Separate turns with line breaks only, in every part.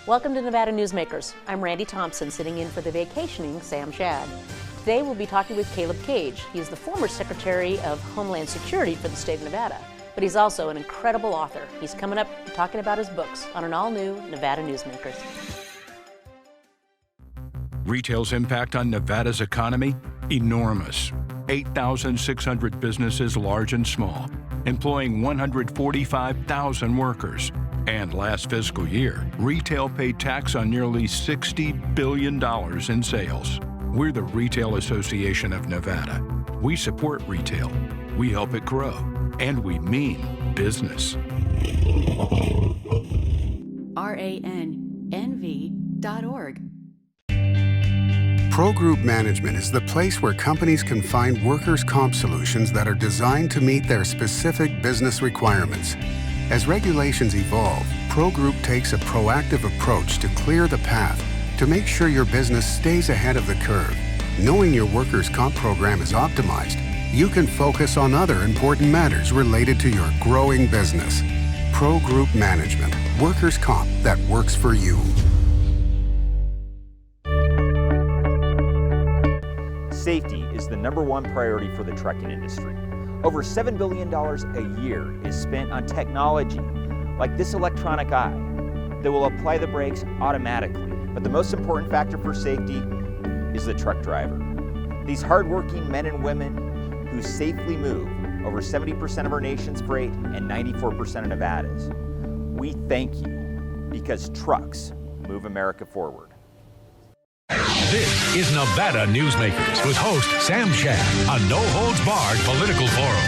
Welcome to Nevada Newsmakers. I'm Randi Thompson, sitting in for the vacationing Sam Shad. Today we'll be talking with Caleb Cage. He's the former Secretary of Homeland Security for the state of Nevada, but he's also an incredible author. He's coming up talking about his books on an all-new Nevada Newsmakers.
Retail's impact on Nevada's economy? Enormous. 8,600 businesses, large and small, employing 145,000 workers. And last fiscal year, retail paid tax on nearly $60 billion in sales. We're the Retail Association of Nevada. We support retail, we help it grow, and we mean business.
RANNV.org.
Pro Group Management is the place where companies can find workers' comp solutions that are designed to meet their specific business requirements. As regulations evolve, Pro Group takes a proactive approach to clear the path to make sure your business stays ahead of the curve. Knowing your workers' comp program is optimized, you can focus on other important matters related to your growing business. Pro Group Management, workers' comp that works for you.
Safety is the #1 priority for the trucking industry. Over $7 billion a year is spent on technology like this electronic eye that will apply the brakes automatically. But the most important factor for safety is the truck driver. These hardworking men and women who safely move over 70% of our nation's freight and 94% of Nevada's. We thank you because trucks move America forward.
This is Nevada Newsmakers with host Sam Shad, a no-holds-barred political forum.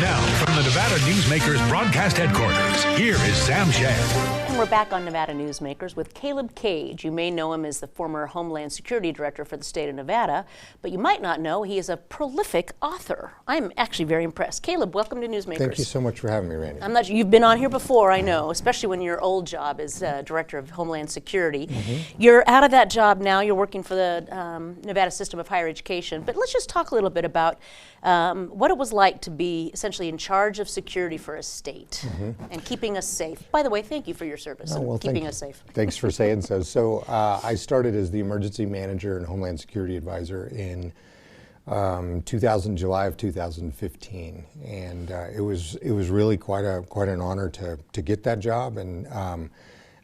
Now, from the Nevada Newsmakers broadcast headquarters, here is Sam Shad.
And we're back on Nevada Newsmakers with Caleb Cage. You may know him as the former Homeland Security Director for the state of Nevada, but you might not know he is a prolific author. I'm actually very impressed. Caleb, welcome to Newsmakers.
Thank you so much for having me, Randi.
I'm not sure, you've been on here before, I know, especially when your old job as Director of Homeland Security. You're out of that job now. You're working for the Nevada System of Higher Education. But let's just talk a little bit about what it was like to be essentially in charge of security for a state and keeping us safe. By the way, thank you for your service and keeping us safe.
Thanks for saying so. So I started as the emergency manager and Homeland Security advisor in July of 2015, and it was really quite an honor to get that job, and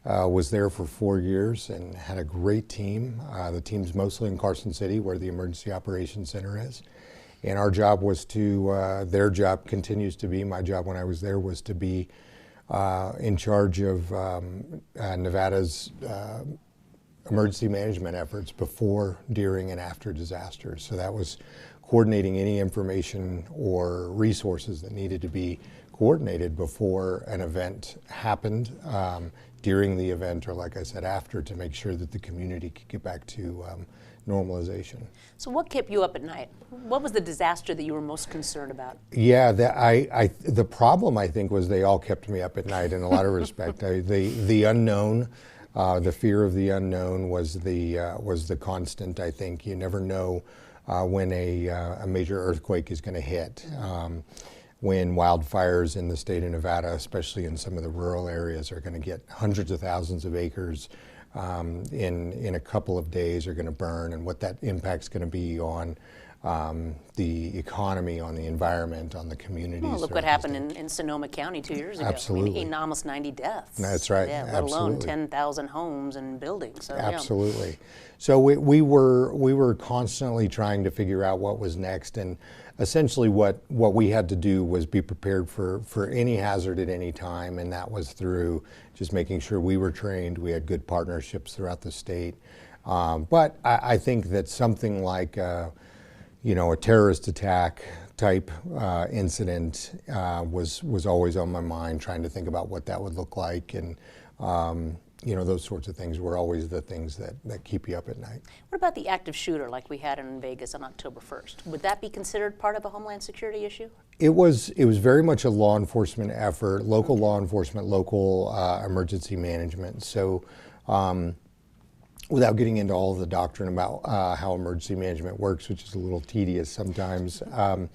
was there for 4 years and had a great team. The team's mostly in Carson City, where the Emergency Operations Center is. And our job was to, their job continues to be, my job when I was there was to be in charge of Nevada's emergency management efforts before, during, and after disasters. So that was coordinating any information or resources that needed to be coordinated before an event happened, during the event, or like I said, after, to make sure that the community could get back to normalization.
So what kept you up at night? What was the disaster that you were most concerned about?
Yeah, the problem, I think, was they all kept me up at night in a lot of respect. The unknown, the fear of the unknown was the constant. I think you never know when a major earthquake is going to hit. When wildfires in the state of Nevada, especially in some of the rural areas, are going to get hundreds of thousands of acres in a couple of days are going to burn, and what that impact's going to be on the economy, on the environment, on the communities.
Well, look what happened in Sonoma County 2 years ago.
Absolutely.
I mean, almost 90 deaths.
That's right.
Yeah, let alone 10,000 homes and buildings. So,
absolutely. Yeah. So we were constantly trying to figure out what was next, and essentially what we had to do was be prepared for any hazard at any time, and that was through just making sure we were trained, we had good partnerships throughout the state. But I think that something like a terrorist attack type incident was always on my mind, trying to think about what that would look like, and those sorts of things were always the things that keep you up at night.
What about the active shooter like we had in Vegas on October 1st? Would that be considered part of a Homeland Security issue? It
was very much a law enforcement effort, local law enforcement, local emergency management. So without getting into all of the doctrine about how emergency management works, which is a little tedious sometimes, it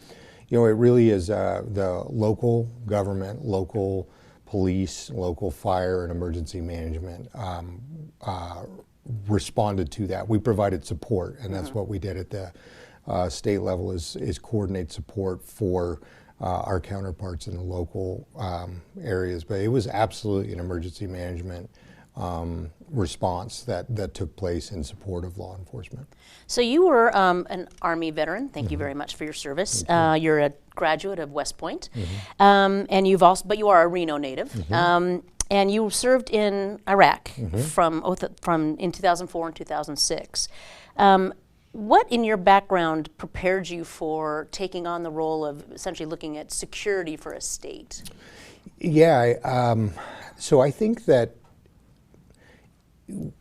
really is the local government, local police, local fire, and emergency management responded to that. We provided support, and that's what we did at the state level is coordinate support for our counterparts in the local areas. But it was absolutely an emergency management response that took place in support of law enforcement.
So you were an Army veteran. Thank you very much for your service. You're a graduate of West Point, and you've also, but you are a Reno native. And you served in Iraq from in 2004 and 2006. What in your background prepared you for taking on the role of essentially looking at security for a state?
Yeah, so I think that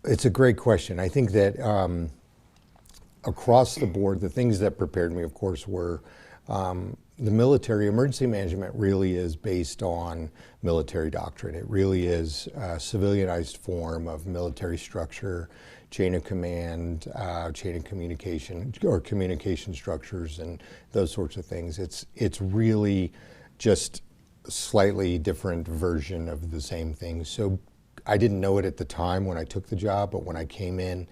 it's a great question. I think that across the board, the things that prepared me, of course, were the military. Emergency management really is based on military doctrine. It really is a civilianized form of military structure, chain of command, chain of communication, or communication structures, and those sorts of things. It's really just a slightly different version of the same thing. So I didn't know it at the time when I took the job, but when I came in,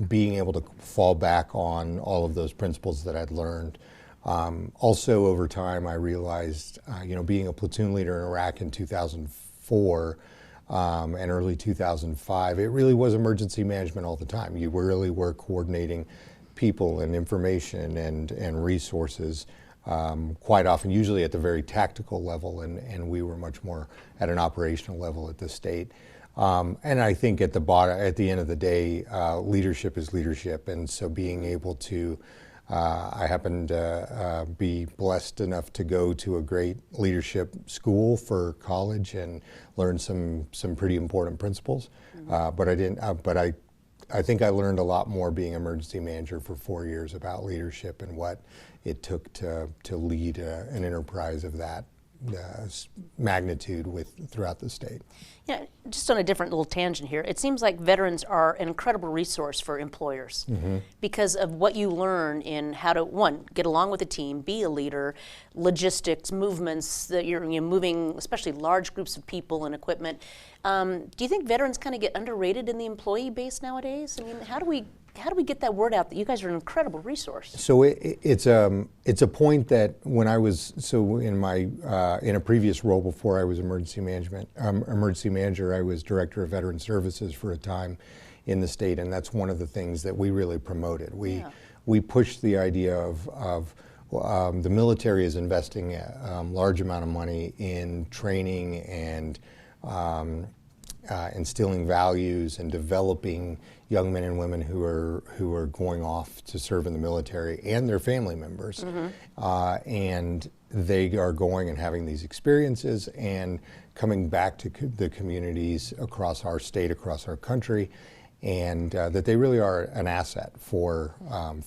being able to fall back on all of those principles that I'd learned. Also, over time, I realized, being a platoon leader in Iraq in 2004 and early 2005, it really was emergency management all the time. You really were coordinating people and information and resources quite often, usually at the very tactical level, and we were much more at an operational level at the state. And I think at the end of the day, leadership is leadership, and so being able to I happened to be blessed enough to go to a great leadership school for college and learn some pretty important principles. But I didn't. But I think I learned a lot more being emergency manager for 4 years about leadership and what it took to lead an enterprise of that magnitude throughout the state.
Yeah, just on a different little tangent here, it seems like veterans are an incredible resource for employers because of what you learn in how to, one, get along with a team, be a leader, logistics, movements, that you're moving, especially large groups of people and equipment. Do you think veterans kind of get underrated in the employee base nowadays? I mean, how do we get that word out that you guys are an incredible resource?
So it's a point that when I was in a previous role before I was emergency manager, I was director of veteran services for a time in the state, and that's one of the things that we really promoted. We pushed the idea of the military is investing a large amount of money in training and instilling values and developing young men and women who are going off to serve in the military and their family members. And they are going and having these experiences and coming back to the communities across our state, across our country, and that they really are an asset for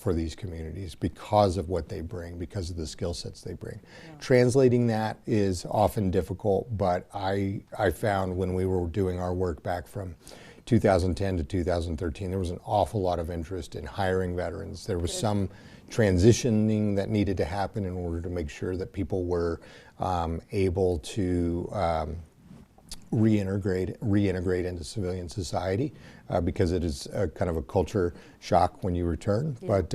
these communities because of what they bring, because of the skill sets they bring. Translating that is often difficult, but I found when we were doing our work back from 2010 to 2013, there was an awful lot of interest in hiring veterans. There was some transitioning that needed to happen in order to make sure that people were able to reintegrate into civilian society because it is kind of a culture shock when you return. But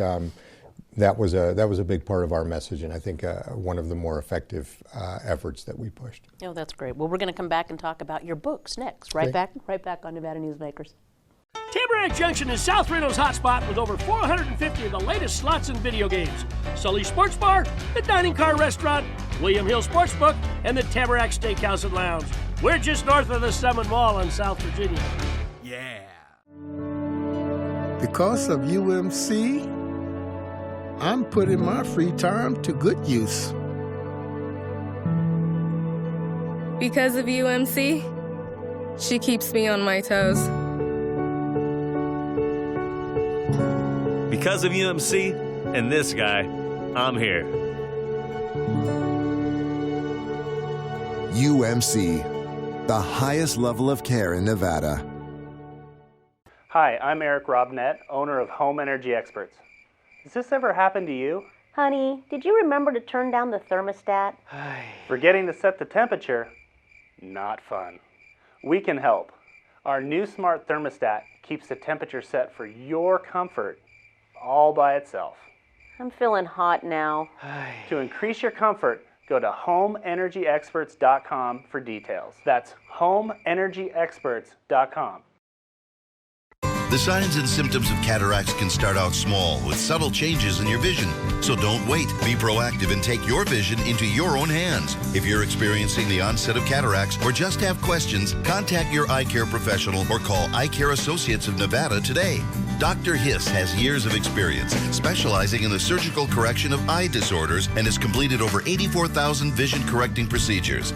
that was a big part of our message, and I think one of the more effective efforts that we pushed.
Oh, that's great. Well, we're going to come back and talk about your books next. Right back on Nevada Newsmakers.
Tamarack Junction is South Reno's hotspot with over 450 of the latest slots and video games. Sully's Sports Bar, the Dining Car Restaurant, William Hill Sportsbook, and the Tamarack Steakhouse and Lounge. We're just north of the Summit Mall in South Virginia.
Yeah.
Because of UMC, I'm putting my free time to good use.
Because of UMC, she keeps me on my toes.
Because of UMC and this guy, I'm here.
UMC, the highest level of care in Nevada.
Hi, I'm Eric Robnett, owner of Home Energy Experts. Has this ever happened to you?
Honey, did you remember to turn down the thermostat?
Forgetting to set the temperature. Not fun. We can help. Our new smart thermostat keeps the temperature set for your comfort all by itself.
I'm feeling hot now.
To increase your comfort, go to homeenergyexperts.com for details. That's homeenergyexperts.com.
The signs and symptoms of cataracts can start out small with subtle changes in your vision. So don't wait. Be proactive and take your vision into your own hands. If you're experiencing the onset of cataracts or just have questions, contact your eye care professional or call Eye Care Associates of Nevada today. Dr. Hiss has years of experience specializing in the surgical correction of eye disorders and has completed over 84,000 vision correcting procedures.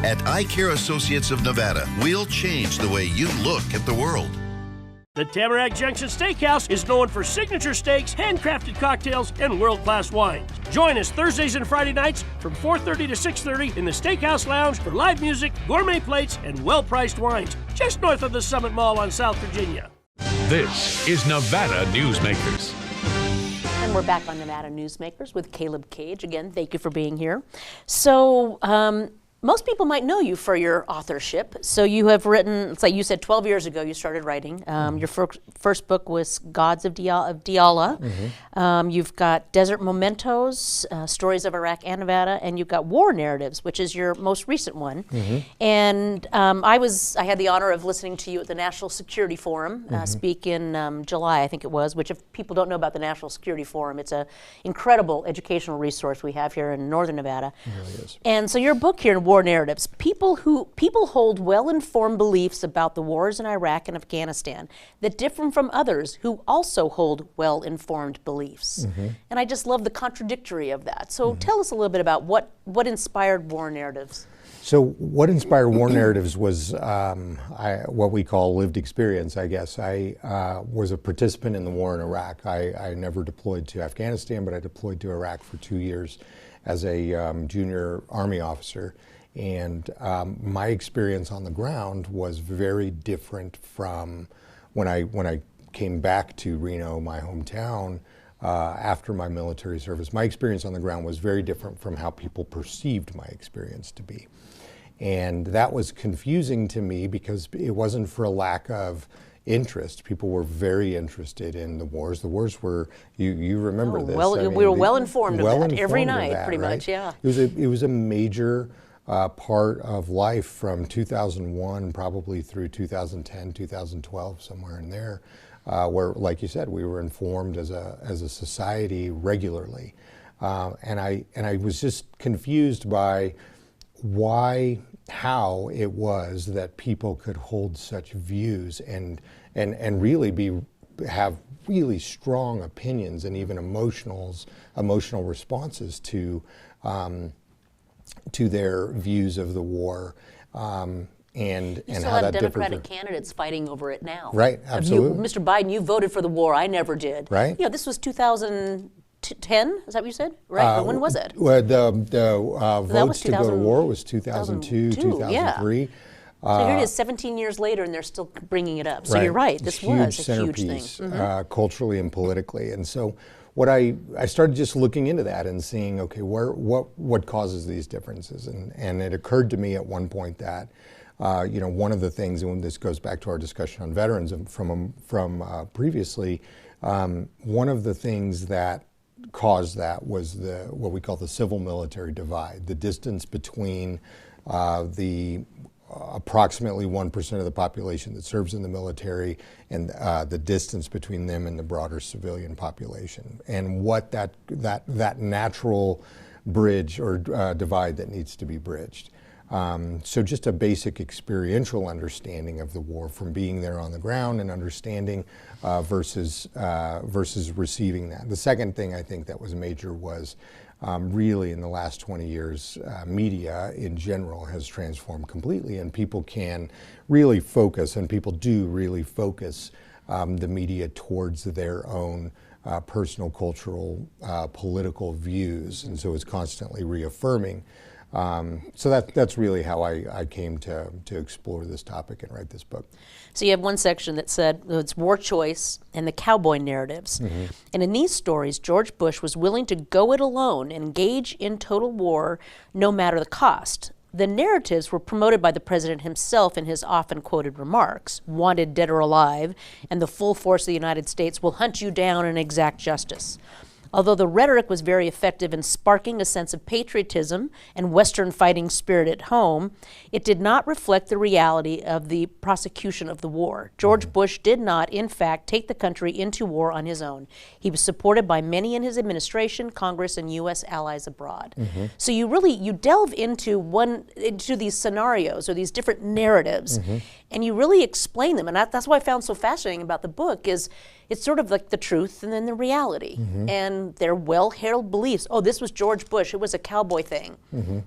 At Eye Care Associates of Nevada, we'll change the way you look at the world.
The Tamarack Junction Steakhouse is known for signature steaks, handcrafted cocktails, and world-class wines. Join us Thursdays and Friday nights from 4:30 to 6:30 in the Steakhouse Lounge for live music, gourmet plates, and well-priced wines, just north of the Summit Mall on South Virginia.
This is Nevada Newsmakers.
And we're back on Nevada Newsmakers with Caleb Cage. Again, thank you for being here. So, most people might know you for your authorship. So you have written, it's like you said, 12 years ago you started writing. Your first book was Gods of Diyala. You've got Desert Mementos, Stories of Iraq and Nevada, and you've got War Narratives, which is your most recent one. And I had the honor of listening to you at the National Security Forum speak in July, I think it was, which if people don't know about the National Security Forum, it's an incredible educational resource we have here in Northern Nevada.
It really is.
And so your book here, War Narratives, people hold well-informed beliefs about the wars in Iraq and Afghanistan that differ from others who also hold well-informed beliefs. And I just love the contradictory of that. So tell us a little bit about what inspired War Narratives.
So what inspired War Narratives was what we call lived experience, I guess. I was a participant in the war in Iraq. I never deployed to Afghanistan, but I deployed to Iraq for 2 years as a junior Army officer. And my experience on the ground was very different from when I came back to Reno, my hometown, after my military service. My experience on the ground was very different from how people perceived my experience to be. And that was confusing to me because it wasn't for a lack of interest. People were very interested in the wars. The wars were, you remember this.
Well, we were well informed of that every night, pretty much, yeah.
It was a major part of life from 2001 probably through 2010, 2012, somewhere in there, where, like you said, we were informed as a society regularly. And I was just confused by how it was that people could hold such views and really have really strong opinions and even emotional responses to their views of the war, and how that differed.
Democratic candidates fighting over it now.
Right, absolutely.
Mr. Biden, you voted for the war. I never did.
Right.
You know, this was 2010. Is that what you said? Right. When was it?
Well, the votes to go to war was 2002, 2003.
So here it is 17 years later, and they're still bringing it up. So you're right, this was a huge thing.
Culturally and politically. And so what I started just looking into that and seeing, okay, what causes these differences? And it occurred to me at one point that, one of the things, and this goes back to our discussion on veterans from previously, one of the things that caused that was what we call the civil-military divide, the distance between the approximately 1% of the population that serves in the military and the distance between them and the broader civilian population, and what that natural bridge or divide that needs to be bridged. So just a basic experiential understanding of the war from being there on the ground and understanding versus receiving that. The second thing I think that was major was really in the last 20 years, media in general has transformed completely, and people can really focus, and people do really focus the media towards their own personal, cultural, political views, and so it's constantly reaffirming. So that's really how I came to explore this topic and write this book.
So you have one section that said it's war choice and the cowboy narratives. And in these stories, George Bush was willing to go it alone and engage in total war no matter the cost. The narratives were promoted by the president himself in his often quoted remarks, "Wanted dead or alive," and "the full force of the United States will hunt you down and exact justice." Although the rhetoric was very effective in sparking a sense of patriotism and Western fighting spirit at home, it did not reflect the reality of the prosecution of the war. George Bush did not, in fact, take the country into war on his own. He was supported by many in his administration, Congress, and U.S. allies abroad. So you delve into these scenarios or these different narratives, and you really explain them. And that's what I found so fascinating about the book is it's sort of like the truth and then the reality. And they're well-held beliefs. Oh, this was George Bush. It was a cowboy thing.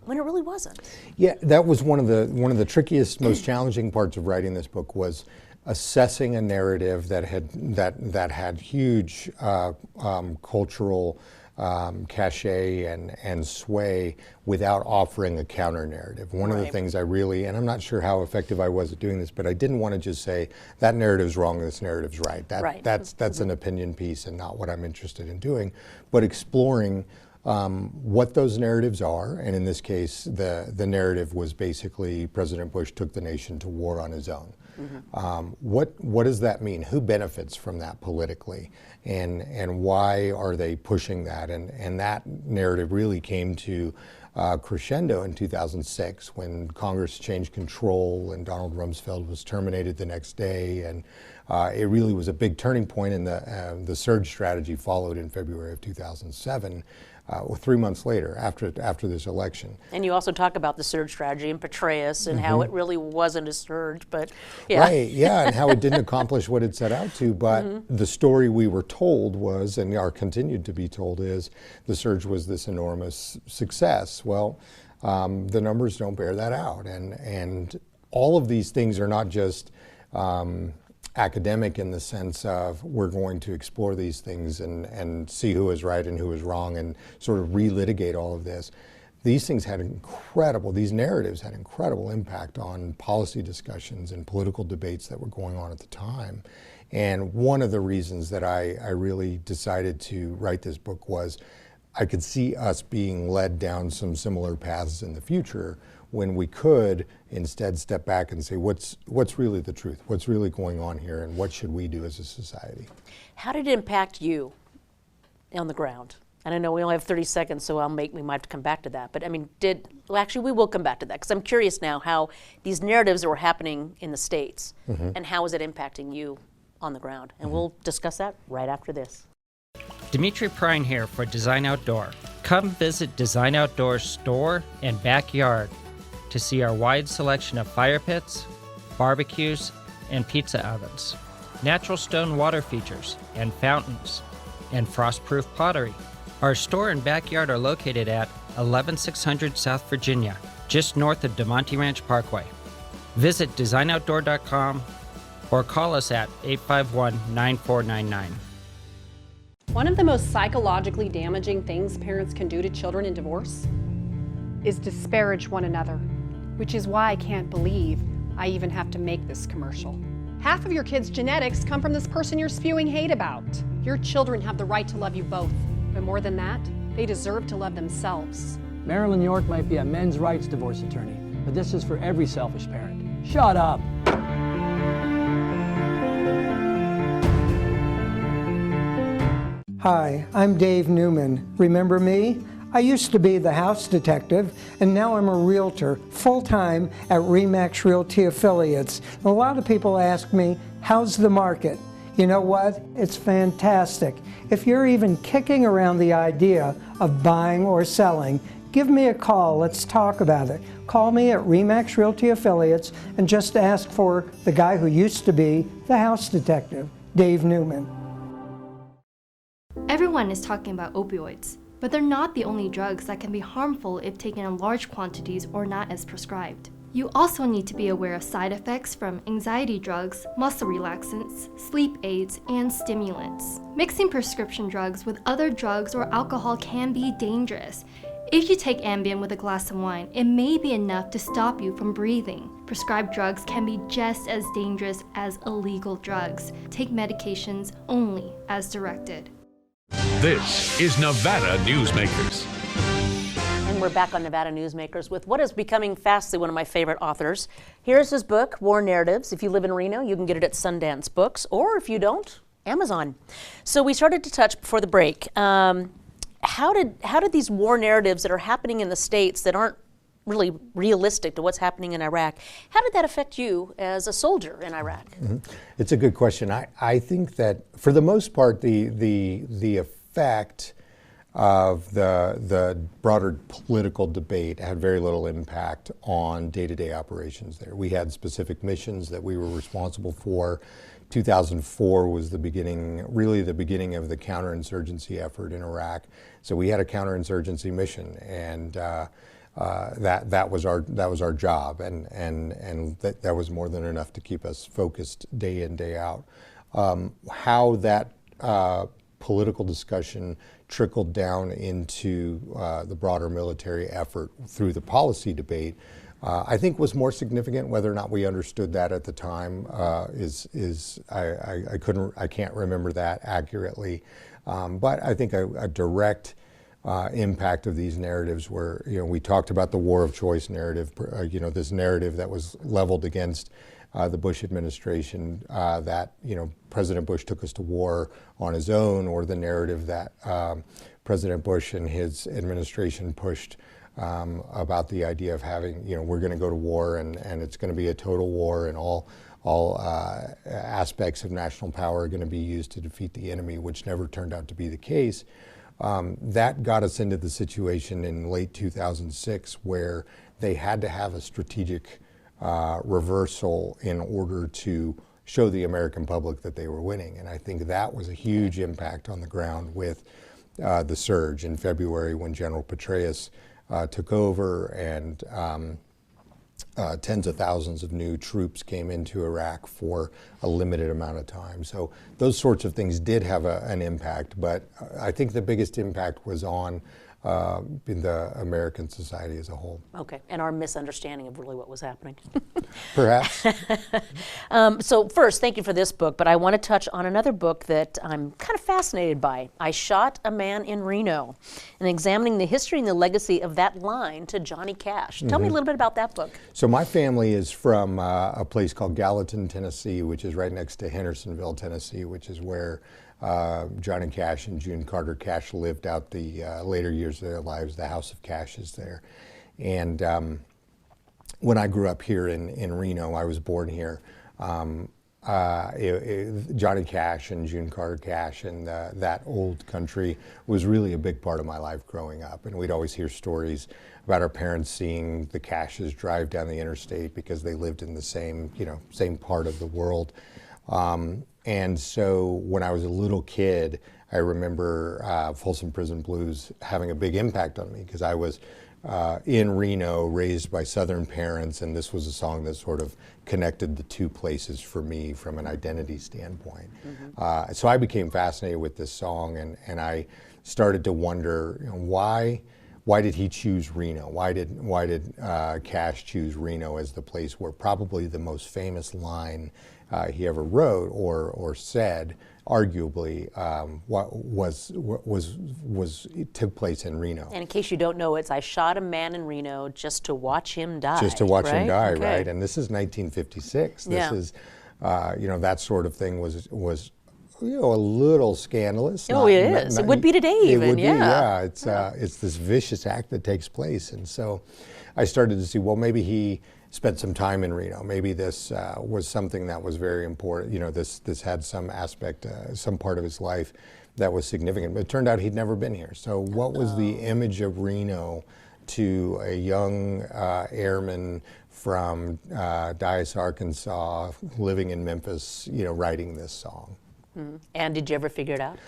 When it really wasn't.
Yeah, that was one of the trickiest, most challenging parts of writing this book was assessing a narrative that had huge cultural cachet and sway without offering a counter narrative. One of the things I really, and I'm not sure how effective I was at doing this, but I didn't want to just say that narrative's wrong, this narrative's right. That's an opinion piece and not what I'm interested in doing, but exploring what those narratives are, and in this case, the narrative was basically President Bush took the nation to war on his own. What does that mean? Who benefits from that politically, and why are they pushing that? And that narrative really came to crescendo in 2006 when Congress changed control and Donald Rumsfeld was terminated the next day, and it really was a big turning point. And the surge strategy followed in February of 2007. 3 months later, after this election.
And you also talk about the surge strategy and Petraeus and how it really wasn't a surge, but yeah.
Right, yeah, and how it didn't accomplish what it set out to, but the story we were told was, and are continued to be told is, the surge was this enormous success. Well, the numbers don't bear that out, and all of these things are not just academic in the sense of we're going to explore these things and see who is right and who is wrong and sort of relitigate all of this. These things these narratives had incredible impact on policy discussions and political debates that were going on at the time. And one of the reasons that I really decided to write this book was I could see us being led down some similar paths in the future when we could instead step back and say, what's really the truth? What's really going on here, and what should we do as a society?
How did it impact you on the ground? And I know we only have 30 seconds, so we might have to come back to that. But I mean, actually we will come back to that, because I'm curious now how these narratives that were happening in the States, and how is it impacting you on the ground? And we'll discuss that right after this.
Dimitri Prine here for Design Outdoor. Come visit Design Outdoor's store and backyard to see our wide selection of fire pits, barbecues, and pizza ovens, natural stone water features and fountains, and frost-proof pottery. Our store and backyard are located at 11600 South Virginia, just north of DeMonte Ranch Parkway. Visit designoutdoor.com or call us at 851-9499.
One of the most psychologically damaging things parents can do to children in divorce is disparage one another, which is why I can't believe I even have to make this commercial. Half of your kids' genetics come from this person you're spewing hate about. Your children have the right to love you both, but more than that, they deserve to love themselves.
Marilyn York might be a men's rights divorce attorney, but this is for every selfish parent. Shut up!
Hi, I'm Dave Newman. Remember me? I used to be the house detective, and now I'm a realtor full-time at RE/MAX Realty Affiliates. A lot of people ask me, how's the market? You know what? It's fantastic. If you're even kicking around the idea of buying or selling, give me a call. Let's talk about it. Call me at RE/MAX Realty Affiliates and just ask for the guy who used to be the house detective, Dave Newman.
Everyone is talking about opioids, but they're not the only drugs that can be harmful if taken in large quantities or not as prescribed. You also need to be aware of side effects from anxiety drugs, muscle relaxants, sleep aids, and stimulants. Mixing prescription drugs with other drugs or alcohol can be dangerous. If you take Ambien with a glass of wine, it may be enough to stop you from breathing. Prescribed drugs can be just as dangerous as illegal drugs. Take medications only as directed.
This is Nevada Newsmakers.
And and we're back on Nevada Newsmakers with what is becoming fastly one of my favorite authors. Here's his book, War Narratives. If you live in Reno, you can get it at Sundance Books, or if you don't, Amazon. So we started to touch before the break. How did these war narratives that are happening in the States that aren't really realistic to what's happening in Iraq, how did that affect you as a soldier in Iraq?
Mm-hmm. It's a good question. I think that for the most part, the effect of the broader political debate had very little impact on day-to-day operations there. We had specific missions that we were responsible for. 2004 was the beginning of the counterinsurgency effort in Iraq. So we had a counterinsurgency mission, and that was our job, and that was more than enough to keep us focused day in, day out. How that political discussion trickled down into the broader military effort through the policy debate, I think was more significant. Whether or not we understood that at the time I can't remember that accurately, but I think a direct impact of these narratives were, we talked about the war of choice narrative, this narrative that was leveled against the Bush administration, that President Bush took us to war on his own, or the narrative that President Bush and his administration pushed about the idea of having, we're going to go to war and it's going to be a total war, and all aspects of national power are going to be used to defeat the enemy, which never turned out to be the case. That got us into the situation in late 2006 where they had to have a strategic reversal in order to show the American public that they were winning. And I think that was a huge impact on the ground with the surge in February when General Petraeus took over, and tens of thousands of new troops came into Iraq for a limited amount of time. So those sorts of things did have an impact, but I think the biggest impact was on the American society as a whole.
Okay, and our misunderstanding of really what was happening.
Perhaps.
So first, thank you for this book, but I want to touch on another book that I'm kind of fascinated by. I Shot a Man in Reno, and examining the history and the legacy of that line to Johnny Cash. Tell me a little bit about that book.
So my family is from a place called Gallatin, Tennessee, which is right next to Hendersonville, Tennessee, which is where Johnny Cash and June Carter Cash lived out the later years of their lives. The House of Cash is there. And when I grew up here in Reno, I was born here. Johnny Cash and June Carter Cash and that old country was really a big part of my life growing up. And we'd always hear stories about our parents seeing the Cashes drive down the interstate because they lived in the same part of the world. And so when I was a little kid, I remember Folsom Prison Blues having a big impact on me because I was in Reno, raised by Southern parents, and this was a song that sort of connected the two places for me from an identity standpoint. Mm-hmm. So I became fascinated with this song, and I started to wonder, why did he choose Reno? Why did Cash choose Reno as the place where probably the most famous line he ever wrote or said, arguably, took place in Reno.
And in case you don't know, it's I shot a man in Reno just to watch him die.
Just to watch him die,
okay.
right? And this is 1956. This is, that sort of thing was a little scandalous.
Oh, it is. It would be today even.
It would be, yeah. It's this vicious act that takes place, and so I started to see, well, maybe he spent some time in Reno. Maybe this was something that was very important. This had some aspect, some part of his life that was significant. But it turned out he'd never been here. So what was the image of Reno to a young airman from Dyess, Arkansas, living in Memphis, writing this song?
Mm-hmm. And did you ever figure it out?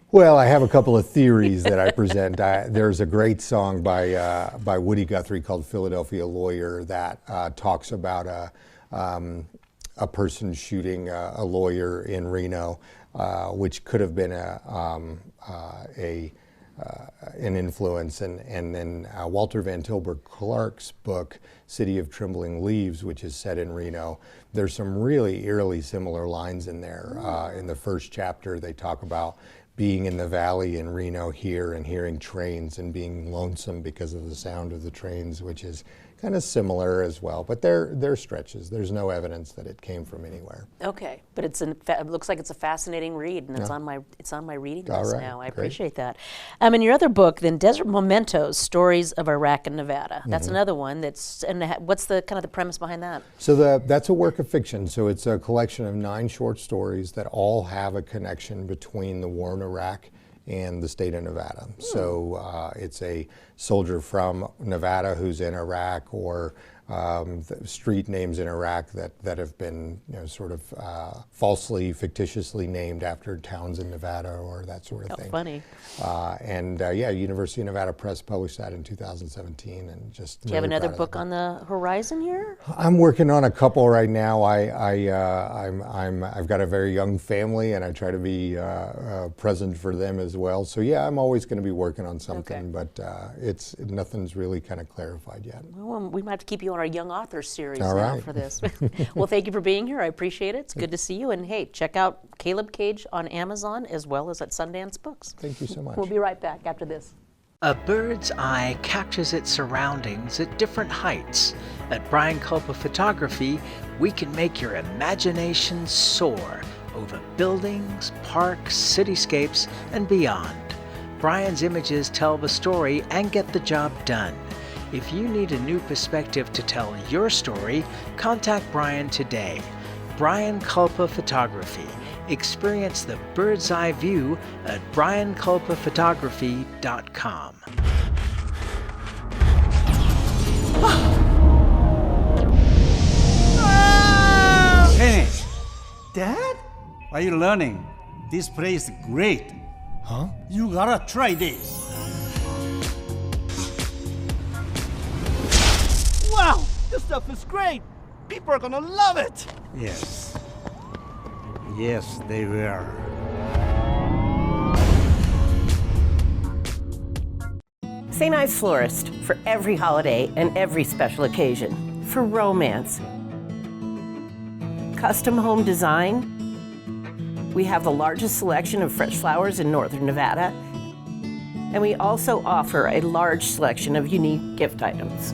Well, I have a couple of theories that I present. There's a great song by Woody Guthrie called "Philadelphia Lawyer" that talks about a person shooting a lawyer in Reno, which could have been an influence. And then Walter Van Tilburg Clark's book, City of Trembling Leaves, which is set in Reno, there's some really eerily similar lines in there. In the first chapter, they talk about being in the valley in Reno here and hearing trains and being lonesome because of the sound of the trains, which is kind of similar as well, but they're stretches. There's no evidence that it came from anywhere.
Okay, but it looks like it's a fascinating read, and it's on my reading list now. I appreciate that. In your other book, then, Desert Mementos: Stories of Iraq and Nevada. That's another one. And what's the kind of the premise behind that?
So that's a work of fiction. So it's a collection of 9 short stories that all have a connection between the war in Iraq and the state of Nevada. So it's a soldier from Nevada who's in Iraq, or the street names in Iraq that have been sort of falsely, fictitiously named after towns in Nevada, or that sort of thing.
Funny.
University of Nevada Press published that in 2017, and just.
Do you have another book on the horizon here?
I'm working on a couple right now. I've got a very young family, and I try to be present for them as well. So yeah, I'm always going to be working on something, but nothing's really kind of clarified yet.
Well, we might have to keep you on our Young Authors series
now
for this. Well, thank you for being here. I appreciate it. It's good to see you. And hey, check out Caleb Cage on Amazon as well as at Sundance Books.
Thank you so much.
We'll be right back after this.
A bird's eye captures its surroundings at different heights. At Brian Culpa Photography, we can make your imagination soar over buildings, parks, cityscapes, and beyond. Brian's images tell the story and get the job done. If you need a new perspective to tell your story, contact Brian today. Brian Culpa Photography. Experience the bird's eye view at brianculpaphotography.com.
Hey, Dad? Are you learning? This place is great. Huh? You gotta try this.
Wow, this stuff is great. People are gonna love it.
Yes. Yes, they will.
St. Ives Florist, for every holiday and every special occasion. For romance. Custom home design. We have the largest selection of fresh flowers in northern Nevada. And we also offer a large selection of unique gift items.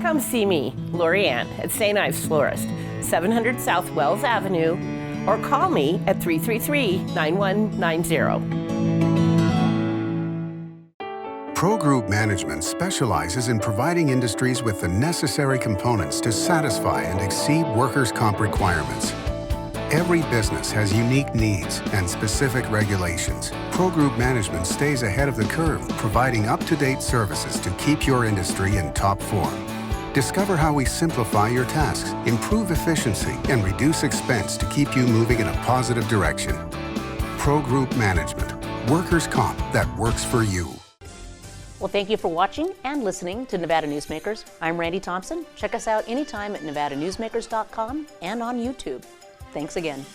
Come see me, Lori Ann, at St. Ives Florist, 700 South Wells Avenue, or call me at 333-9190.
Pro Group Management specializes in providing industries with the necessary components to satisfy and exceed workers' comp requirements. Every business has unique needs and specific regulations. Pro Group Management stays ahead of the curve, providing up-to-date services to keep your industry in top form. Discover how we simplify your tasks, improve efficiency, and reduce expense to keep you moving in a positive direction. Pro Group Management, workers' comp that works for you.
Well, thank you for watching and listening to Nevada Newsmakers. I'm Randi Thompson. Check us out anytime at NevadaNewsmakers.com and on YouTube. Thanks again.